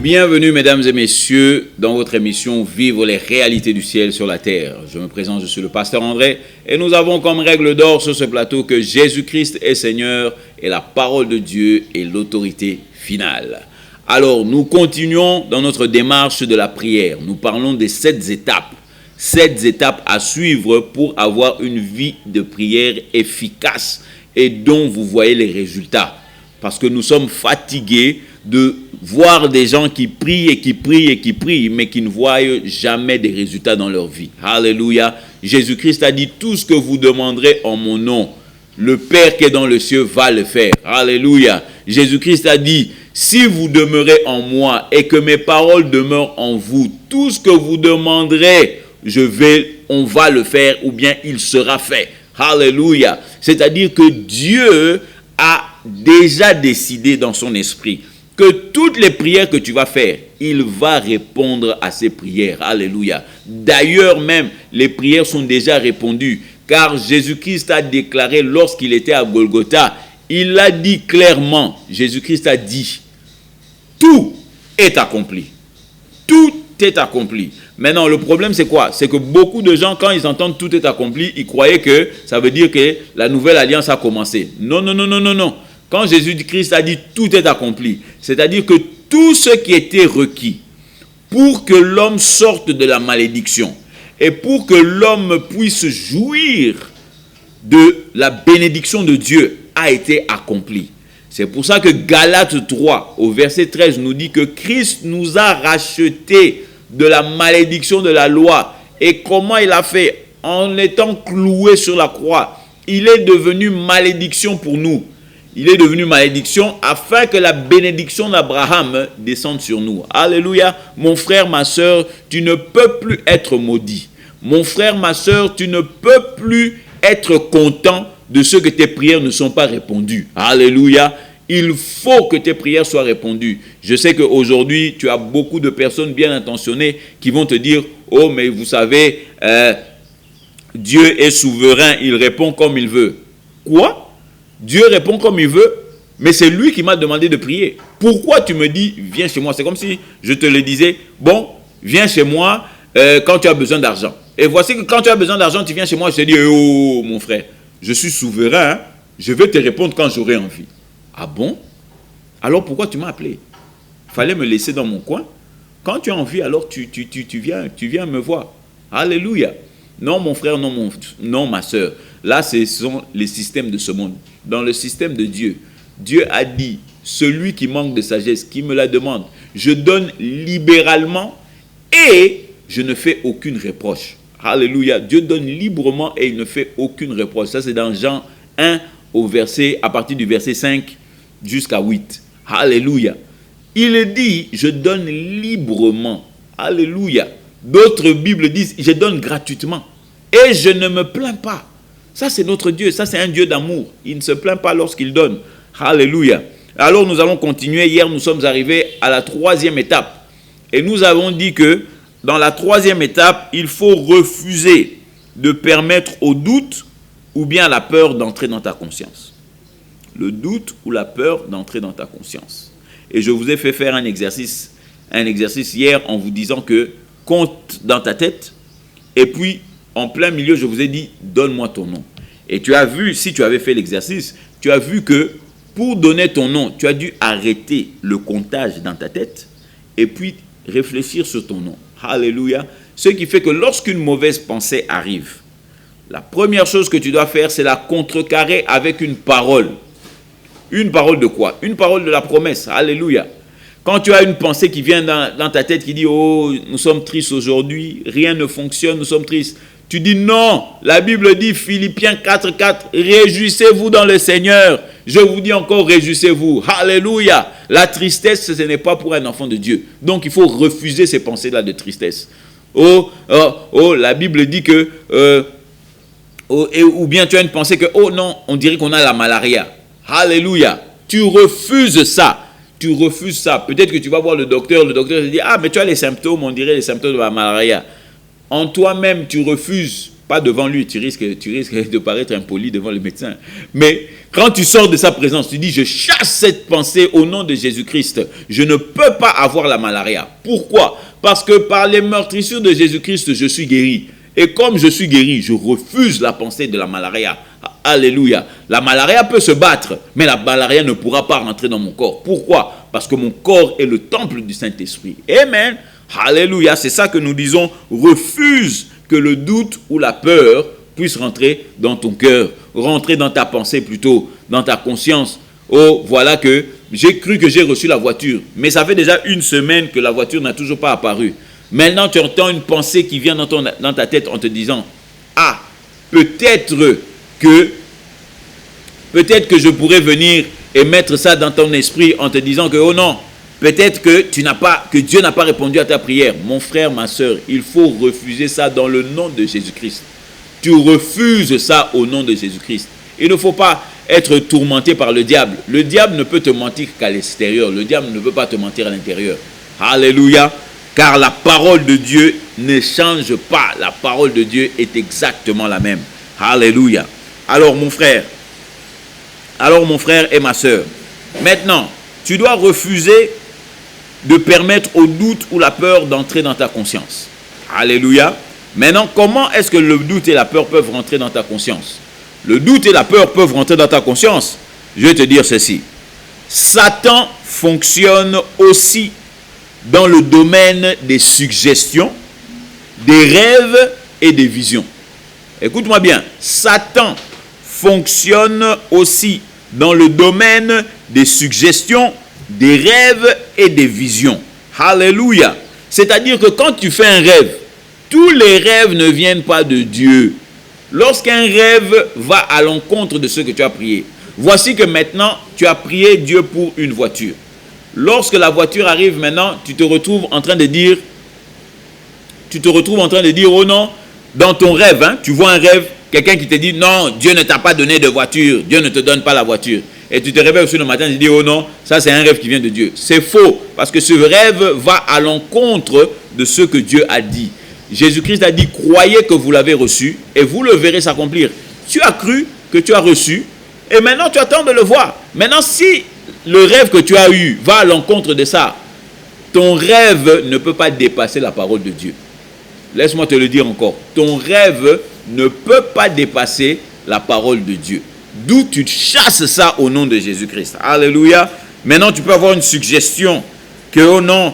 Bienvenue mesdames et messieurs dans votre émission Vivre les réalités du ciel sur la terre. Je me présente, je suis le pasteur André et nous avons comme règle d'or sur ce plateau que Jésus-Christ est Seigneur et la parole de Dieu est l'autorité finale. Alors nous continuons dans notre démarche de la prière. Nous parlons des 7 étapes à suivre pour avoir une vie de prière efficace et dont vous voyez les résultats. Parce que nous sommes fatigués de voir des gens qui prient et qui prient et qui prient, mais qui ne voient jamais des résultats dans leur vie. Alléluia. Jésus-Christ a dit, tout ce que vous demanderez en mon nom, le Père qui est dans le ciel va le faire. Alléluia. Jésus-Christ a dit, si vous demeurez en moi et que mes paroles demeurent en vous, tout ce que vous demanderez, on va le faire ou bien il sera fait. Alléluia. C'est-à-dire que Dieu a déjà décidé dans son esprit que toutes les prières que tu vas faire, il va répondre à ces prières. Alléluia. D'ailleurs même, les prières sont déjà répondues, car Jésus-Christ a déclaré lorsqu'il était à Golgotha, il a dit clairement, Jésus-Christ a dit, tout est accompli. Tout est accompli. Maintenant, le problème c'est quoi? C'est que beaucoup de gens, quand ils entendent tout est accompli, ils croyaient que ça veut dire que la nouvelle alliance a commencé. Non, non, non, non, non, non. Quand Jésus-Christ a dit tout est accompli, c'est-à-dire que tout ce qui était requis pour que l'homme sorte de la malédiction et pour que l'homme puisse jouir de la bénédiction de Dieu a été accompli. C'est pour ça que Galates 3 au verset 13 nous dit que Christ nous a rachetés de la malédiction de la loi. Et comment il a fait? En étant cloué sur la croix, il est devenu malédiction pour nous. Il est devenu malédiction afin que la bénédiction d'Abraham descende sur nous. Alléluia. Mon frère, ma soeur, tu ne peux plus être maudit. Mon frère, ma soeur, tu ne peux plus être content de ce que tes prières ne sont pas répondues. Alléluia. Il faut que tes prières soient répondues. Je sais qu'aujourd'hui, tu as beaucoup de personnes bien intentionnées qui vont te dire, oh, mais vous savez, Dieu est souverain, il répond comme il veut. Quoi? Dieu répond comme il veut, mais c'est lui qui m'a demandé de prier. Pourquoi tu me dis, viens chez moi? C'est comme si je te le disais, bon, viens chez moi quand tu as besoin d'argent. Et voici que quand tu as besoin d'argent, tu viens chez moi, je te dis, oh mon frère, je suis souverain, hein? Je vais te répondre quand j'aurai envie. Ah bon? Alors pourquoi tu m'as appelé? Il fallait me laisser dans mon coin. Quand tu as envie, alors tu viens me voir. Alléluia. Non mon frère, non ma soeur. Là, ce sont les systèmes de ce monde. Dans le système de Dieu, Dieu a dit, celui qui manque de sagesse, qui me la demande, je donne libéralement et je ne fais aucune reproche. Alléluia. Dieu donne librement et il ne fait aucune reproche. Ça, c'est dans Jean 1 à partir du verset 5 jusqu'à 8. Alléluia. Il dit, je donne librement. Alléluia. D'autres Bibles disent, je donne gratuitement. Et je ne me plains pas. Ça, c'est notre Dieu. Ça, c'est un Dieu d'amour. Il ne se plaint pas lorsqu'il donne. Alléluia. Alors, nous allons continuer. Hier, nous sommes arrivés à la 3e étape. Et nous avons dit que dans la 3e étape, il faut refuser de permettre au doute ou bien à la peur d'entrer dans ta conscience. Le doute ou la peur d'entrer dans ta conscience. Et je vous ai fait faire un exercice hier en vous disant que compte dans ta tête et puis en plein milieu, je vous ai dit, donne-moi ton nom. Et tu as vu, si tu avais fait l'exercice, tu as vu que pour donner ton nom, tu as dû arrêter le comptage dans ta tête et puis réfléchir sur ton nom. Alléluia. Ce qui fait que lorsqu'une mauvaise pensée arrive, la première chose que tu dois faire, c'est la contrecarrer avec une parole. Une parole de quoi? Une parole de la promesse. Alléluia. Quand tu as une pensée qui vient dans ta tête qui dit, oh, nous sommes tristes aujourd'hui, rien ne fonctionne, nous sommes tristes. Tu dis non, la Bible dit, Philippiens 4:4, réjouissez-vous dans le Seigneur. Je vous dis encore, réjouissez-vous. Alléluia. La tristesse, ce n'est pas pour un enfant de Dieu. Donc, il faut refuser ces pensées-là de tristesse. La Bible dit que, ou bien tu as une pensée que, oh non, on dirait qu'on a la malaria. Alléluia. Tu refuses ça. Tu refuses ça. Peut-être que tu vas voir le docteur te dit, ah, mais tu as les symptômes, on dirait les symptômes de la malaria. En toi-même, tu refuses Pas devant lui, tu risques de paraître impoli devant le médecin. Mais quand tu sors de sa présence, tu dis, je chasse cette pensée au nom de Jésus-Christ. Je ne peux pas avoir la malaria. Pourquoi? Parce que par les meurtrissures de Jésus-Christ, je suis guéri. Et comme je suis guéri, je refuse la pensée de la malaria. Alléluia. La malaria peut se battre, mais la malaria ne pourra pas rentrer dans mon corps. Pourquoi? Parce que mon corps est le temple du Saint-Esprit. Amen. Alléluia. C'est ça que nous disons, refuse que le doute ou la peur puisse rentrer dans ton cœur, rentrer dans ta pensée plutôt, dans ta conscience. Oh, voilà que j'ai cru que j'ai reçu la voiture, mais ça fait déjà 1 semaine que la voiture n'a toujours pas apparu. Maintenant, tu entends une pensée qui vient dans ta tête en te disant, ah, peut-être que je pourrais venir et mettre ça dans ton esprit en te disant que, oh non, peut-être que Dieu n'a pas répondu à ta prière. Mon frère, ma soeur, il faut refuser ça dans le nom de Jésus-Christ. Tu refuses ça au nom de Jésus-Christ. Il ne faut pas être tourmenté par le diable. Le diable ne peut te mentir qu'à l'extérieur. Le diable ne peut pas te mentir à l'intérieur. Alléluia. Car la parole de Dieu ne change pas. La parole de Dieu est exactement la même. Alléluia. Alors mon frère et ma soeur, maintenant, tu dois refuser de permettre au doute ou la peur d'entrer dans ta conscience. Alléluia. Maintenant, comment est-ce que le doute et la peur peuvent rentrer dans ta conscience? Le doute et la peur peuvent rentrer dans ta conscience. Je vais te dire ceci. Satan fonctionne aussi dans le domaine des suggestions, des rêves et des visions. Écoute-moi bien. Satan fonctionne aussi dans le domaine des suggestions, des rêves et des visions. Alléluia. C'est-à-dire que quand tu fais un rêve, tous les rêves ne viennent pas de Dieu. Lorsqu'un rêve va à l'encontre de ce que tu as prié, voici que maintenant, tu as prié Dieu pour une voiture. Lorsque la voiture arrive maintenant, tu te retrouves en train de dire, oh non, dans ton rêve, hein, tu vois un rêve, quelqu'un qui te dit, non, Dieu ne t'a pas donné de voiture, Dieu ne te donne pas la voiture. Et tu te réveilles aussi le matin et tu dis, oh non, ça c'est un rêve qui vient de Dieu. C'est faux, parce que ce rêve va à l'encontre de ce que Dieu a dit. Jésus-Christ a dit, croyez que vous l'avez reçu et vous le verrez s'accomplir. Tu as cru que tu as reçu et maintenant tu attends de le voir. Maintenant, si le rêve que tu as eu va à l'encontre de ça, ton rêve ne peut pas dépasser la parole de Dieu. Laisse-moi te le dire encore. Ton rêve ne peut pas dépasser la parole de Dieu. D'où tu chasses ça au nom de Jésus-Christ. Alléluia. Maintenant, tu peux avoir une suggestion que, oh non,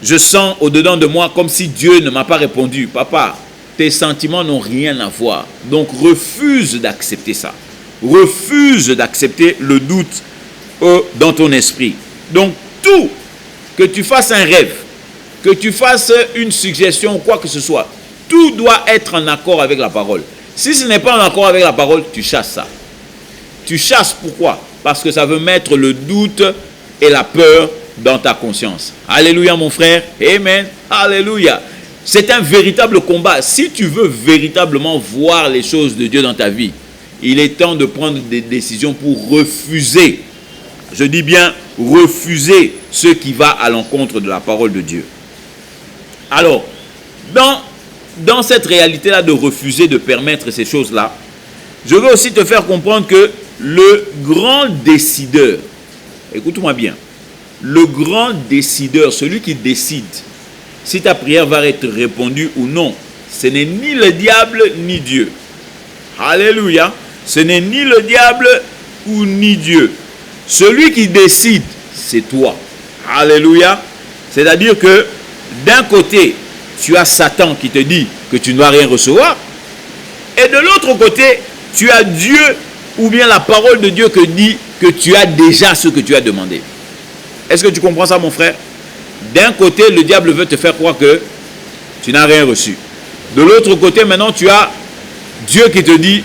je sens au-dedans de moi comme si Dieu ne m'a pas répondu. Papa, tes sentiments n'ont rien à voir. Donc, refuse d'accepter ça. Refuse d'accepter le doute dans ton esprit. Donc, tout, que tu fasses un rêve, que tu fasses une suggestion ou quoi que ce soit, tout doit être en accord avec la parole. Si ce n'est pas en accord avec la parole, tu chasses ça. Tu chasses pourquoi? Parce que ça veut mettre le doute et la peur dans ta conscience. Alléluia mon frère. Amen. Alléluia. C'est un véritable combat. Si tu veux véritablement voir les choses de Dieu dans ta vie, il est temps de prendre des décisions pour refuser. Je dis bien refuser ce qui va à l'encontre de la parole de Dieu. Alors, dans cette réalité-là de refuser de permettre ces choses-là, je veux aussi te faire comprendre que le grand décideur, écoute-moi bien, le grand décideur, celui qui décide si ta prière va être répondue ou non, ce n'est ni le diable ni Dieu. Alléluia. Ce n'est ni le diable ou ni Dieu. Celui qui décide, c'est toi. Alléluia. C'est-à-dire que d'un côté, tu as Satan qui te dit que tu ne dois rien recevoir. Et de l'autre côté, tu as Dieu ou bien la parole de Dieu qui dit que tu as déjà ce que tu as demandé. Est-ce que tu comprends ça, mon frère? D'un côté, le diable veut te faire croire que tu n'as rien reçu. De l'autre côté, maintenant, tu as Dieu qui te dit,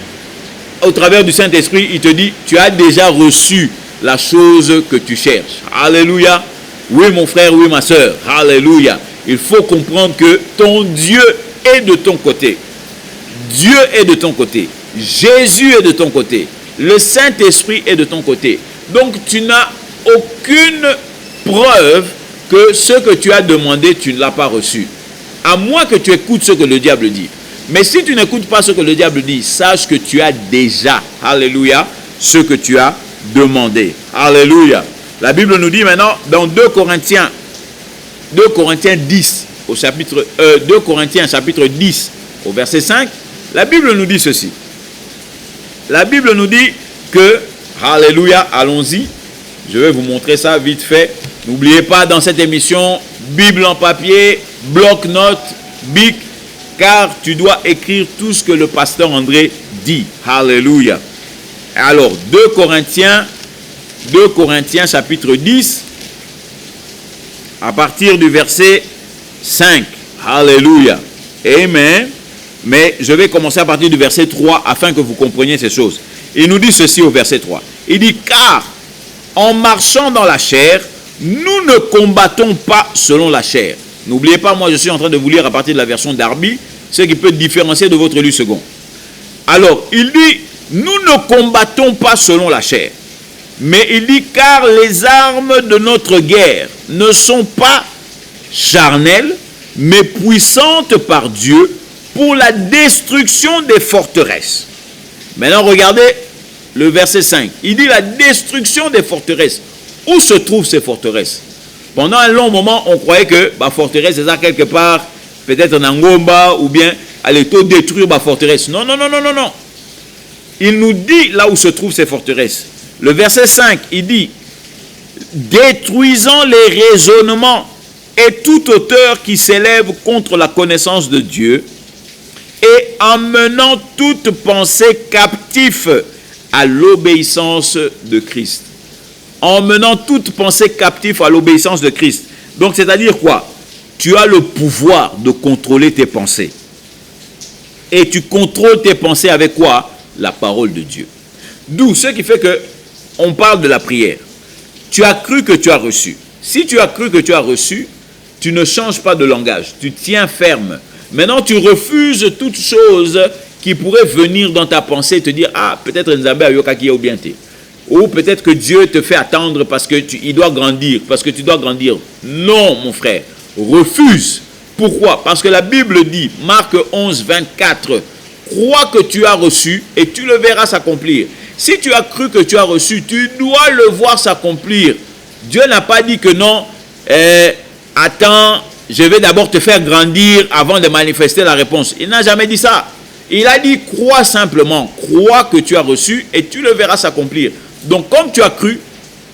au travers du Saint-Esprit, il te dit, tu as déjà reçu la chose que tu cherches. Alléluia. Oui, mon frère, oui, ma soeur. Alléluia. Il faut comprendre que ton Dieu est de ton côté. Dieu est de ton côté. Jésus est de ton côté. Le Saint-Esprit est de ton côté. Donc, tu n'as aucune preuve que ce que tu as demandé, tu ne l'as pas reçu. À moins que tu écoutes ce que le diable dit. Mais si tu n'écoutes pas ce que le diable dit, sache que tu as déjà, alléluia, ce que tu as demandé. Alléluia. La Bible nous dit maintenant dans 2 Corinthiens 10, au chapitre 2 Corinthiens chapitre 10, au verset 5, la Bible nous dit ceci. La Bible nous dit que, alléluia, allons-y, je vais vous montrer ça vite fait. N'oubliez pas dans cette émission, Bible en papier, bloc-notes, bic, car tu dois écrire tout ce que le pasteur André dit. Alléluia. Alors, 2 Corinthiens chapitre 10, à partir du verset 5. Alléluia. Amen. Mais je vais commencer à partir du verset 3 afin que vous compreniez ces choses. Il nous dit ceci au verset 3. Il dit, car en marchant dans la chair, nous ne combattons pas selon la chair. N'oubliez pas, moi je suis en train de vous lire à partir de la version Darby, ce qui peut différencier de votre lu second. Alors, il dit, nous ne combattons pas selon la chair. Mais il dit, car les armes de notre guerre ne sont pas charnelles, mais puissantes par Dieu pour la destruction des forteresses. Maintenant, regardez le verset 5. Il dit la destruction des forteresses. Où se trouvent ces forteresses? Pendant un long moment, on croyait que la forteresse, c'est ça quelque part, peut-être en Angomba, ou bien aller tout détruire la forteresse. Non, non, non, non, non, non. Il nous dit là où se trouvent ces forteresses. Le verset 5, il dit, détruisant les raisonnements et toute hauteur qui s'élève contre la connaissance de Dieu, et emmenant toute pensée captive à l'obéissance de Christ. Emmenant toute pensée captive à l'obéissance de Christ. Donc, c'est-à-dire quoi? Tu as le pouvoir de contrôler tes pensées. Et tu contrôles tes pensées avec quoi? La parole de Dieu. D'où ce qui fait que on parle de la prière. Tu as cru que tu as reçu. Si tu as cru que tu as reçu, tu ne changes pas de langage. Tu tiens ferme. Maintenant, tu refuses toute chose qui pourrait venir dans ta pensée et te dire, ah, peut-être Nzambe ayoka ki obienté. Ou peut-être que Dieu te fait attendre parce que il doit grandir, parce que tu dois grandir. Non, mon frère, refuse. Pourquoi? Parce que la Bible dit, Marc 11, 24, crois que tu as reçu et tu le verras s'accomplir. Si tu as cru que tu as reçu, tu dois le voir s'accomplir. Dieu n'a pas dit que non, attends, je vais d'abord te faire grandir avant de manifester la réponse. Il n'a jamais dit ça. Il a dit, crois simplement, crois que tu as reçu et tu le verras s'accomplir. Donc, comme tu as cru,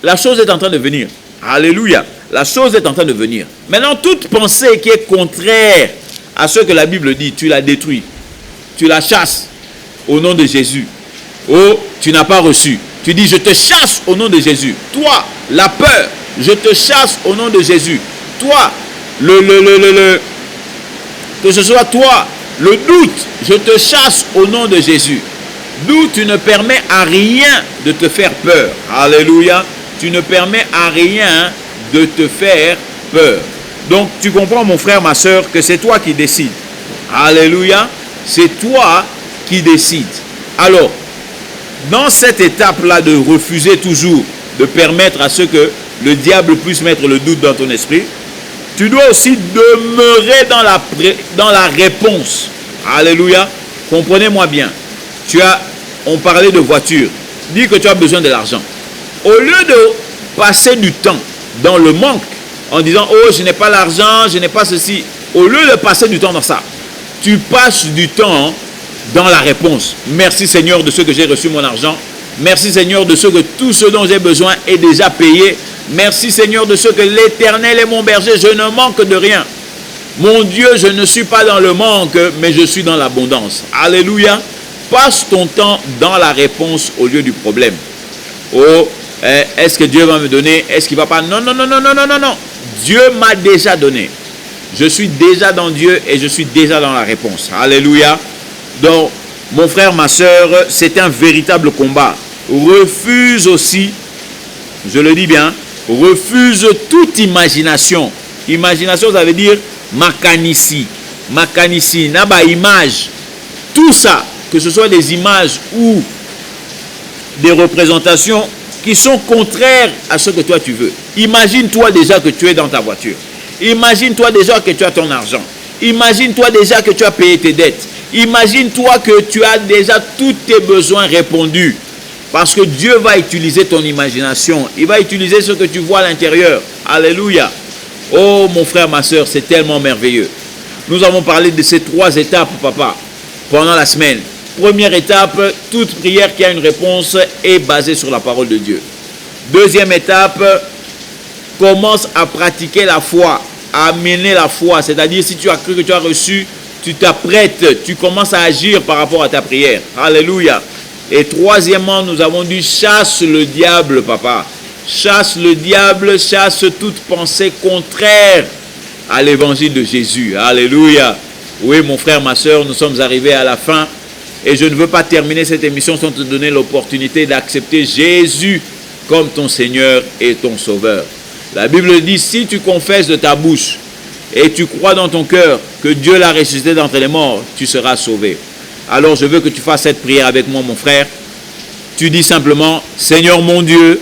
la chose est en train de venir. Alléluia. La chose est en train de venir. Maintenant, toute pensée qui est contraire à ce que la Bible dit, tu la détruis. Tu la chasses au nom de Jésus. Oh, tu n'as pas reçu. Tu dis, je te chasse au nom de Jésus. Toi, la peur, je te chasse au nom de Jésus. Toi, que ce soit toi, le doute, je te chasse au nom de Jésus. D'où tu ne permets à rien de te faire peur. Alléluia. Tu ne permets à rien de te faire peur. Donc, tu comprends, mon frère, ma soeur, que c'est toi qui décides. Alléluia. C'est toi qui décides. Alors, dans cette étape-là de refuser toujours de permettre à ce que le diable puisse mettre le doute dans ton esprit, tu dois aussi demeurer dans la réponse. Alléluia. Comprenez-moi bien. On parlait de voiture. Dis que tu as besoin de l'argent. Au lieu de passer du temps dans le manque, en disant, oh, je n'ai pas l'argent, je n'ai pas ceci. Au lieu de passer du temps dans ça, tu passes du temps dans la réponse. Merci Seigneur de ce que j'ai reçu mon argent. Merci Seigneur de ce que tout ce dont j'ai besoin est déjà payé. Merci Seigneur de ce que l'Éternel est mon berger. Je ne manque de rien. Mon Dieu, je ne suis pas dans le manque, mais je suis dans l'abondance. Alléluia. Passe ton temps dans la réponse au lieu du problème. Oh, est-ce que Dieu va me donner? Est-ce qu'il ne va pas? Non, non, non, non, non, non, non, non. Dieu m'a déjà donné. Je suis déjà dans Dieu et je suis déjà dans la réponse. Alléluia. Donc, mon frère, ma soeur, c'est un véritable combat. Refuse aussi, je le dis bien, refuse toute imagination. Imagination, ça veut dire makanisi. Makanisi, naba image. Tout ça, que ce soit des images ou des représentations qui sont contraires à ce que toi tu veux. Imagine-toi déjà que tu es dans ta voiture. Imagine-toi déjà que tu as ton argent. Imagine-toi déjà que tu as payé tes dettes. Imagine-toi que tu as déjà tous tes besoins répondus. Parce que Dieu va utiliser ton imagination. Il va utiliser ce que tu vois à l'intérieur. Alléluia. Oh mon frère, ma soeur, c'est tellement merveilleux. Nous avons parlé de ces 3 étapes, papa, pendant la semaine. Première étape, toute prière qui a une réponse est basée sur la parole de Dieu. Deuxième étape, commence à pratiquer la foi, à amener la foi. C'est-à-dire, si tu as cru que tu as reçu, tu t'apprêtes, tu commences à agir par rapport à ta prière. Alléluia. Et troisièmement, nous avons dit chasse le diable, papa. Chasse le diable, chasse toute pensée contraire à l'évangile de Jésus. Alléluia. Oui, mon frère, ma soeur, nous sommes arrivés à la fin. Et je ne veux pas terminer cette émission sans te donner l'opportunité d'accepter Jésus comme ton Seigneur et ton Sauveur. La Bible dit, si tu confesses de ta bouche et tu crois dans ton cœur que Dieu l'a ressuscité d'entre les morts, tu seras sauvé. Alors je veux que tu fasses cette prière avec moi, mon frère. Tu dis simplement, Seigneur mon Dieu,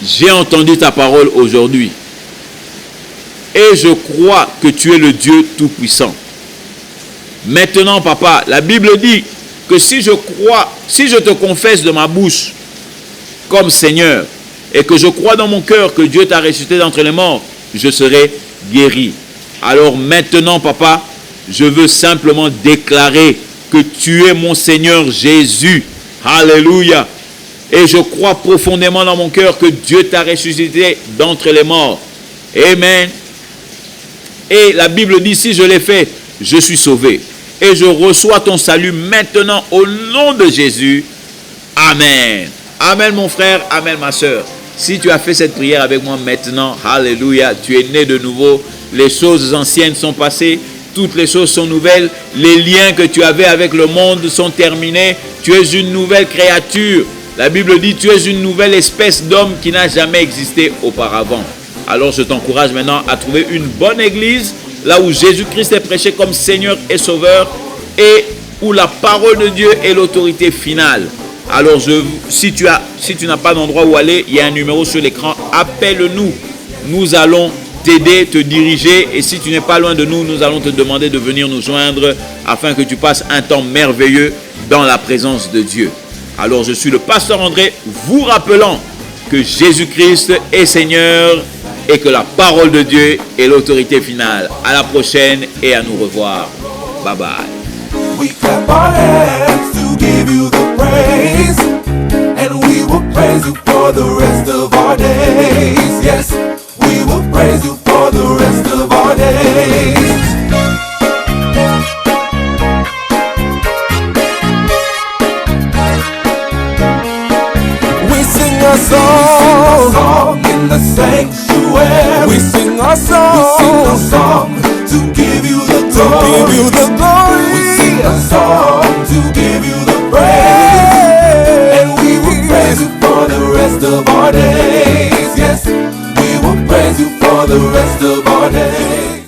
j'ai entendu ta parole aujourd'hui. Et je crois que tu es le Dieu Tout-Puissant. Maintenant, papa, la Bible dit que si je te confesse de ma bouche comme Seigneur, et que je crois dans mon cœur que Dieu t'a ressuscité d'entre les morts, je serai guéri. Alors maintenant, papa, je veux simplement déclarer que tu es mon Seigneur Jésus. Alléluia. Et je crois profondément dans mon cœur que Dieu t'a ressuscité d'entre les morts. Amen. Et la Bible dit, si je l'ai fait, je suis sauvé. Et je reçois ton salut maintenant au nom de Jésus. Amen. Amen, mon frère. Amen, ma soeur. Si tu as fait cette prière avec moi maintenant, alléluia, tu es né de nouveau. Les choses anciennes sont passées. Toutes les choses sont nouvelles. Les liens que tu avais avec le monde sont terminés. Tu es une nouvelle créature. La Bible dit, tu es une nouvelle espèce d'homme qui n'a jamais existé auparavant. Alors je t'encourage maintenant à trouver une bonne église, là où Jésus-Christ est prêché comme Seigneur et Sauveur, et où la parole de Dieu est l'autorité finale. Alors si tu n'as pas d'endroit où aller, il y a un numéro sur l'écran, appelle-nous. Nous allons t'aider, te diriger, et si tu n'es pas loin de nous, nous allons te demander de venir nous joindre afin que tu passes un temps merveilleux dans la présence de Dieu. Alors je suis le pasteur André, vous rappelant que Jésus-Christ est Seigneur et que la parole de Dieu est l'autorité finale. À la prochaine et à nous revoir. Bye bye. We clap our hands to give you the praise, and we will praise you for the rest of our days. Yes, we will praise you for the rest of our days. We sing a song in the sanctuary. We sing a song to give you the glory. We sing a song to give you the praise, and we will praise you for the rest of our days. Yes, we will praise you for the rest of our days.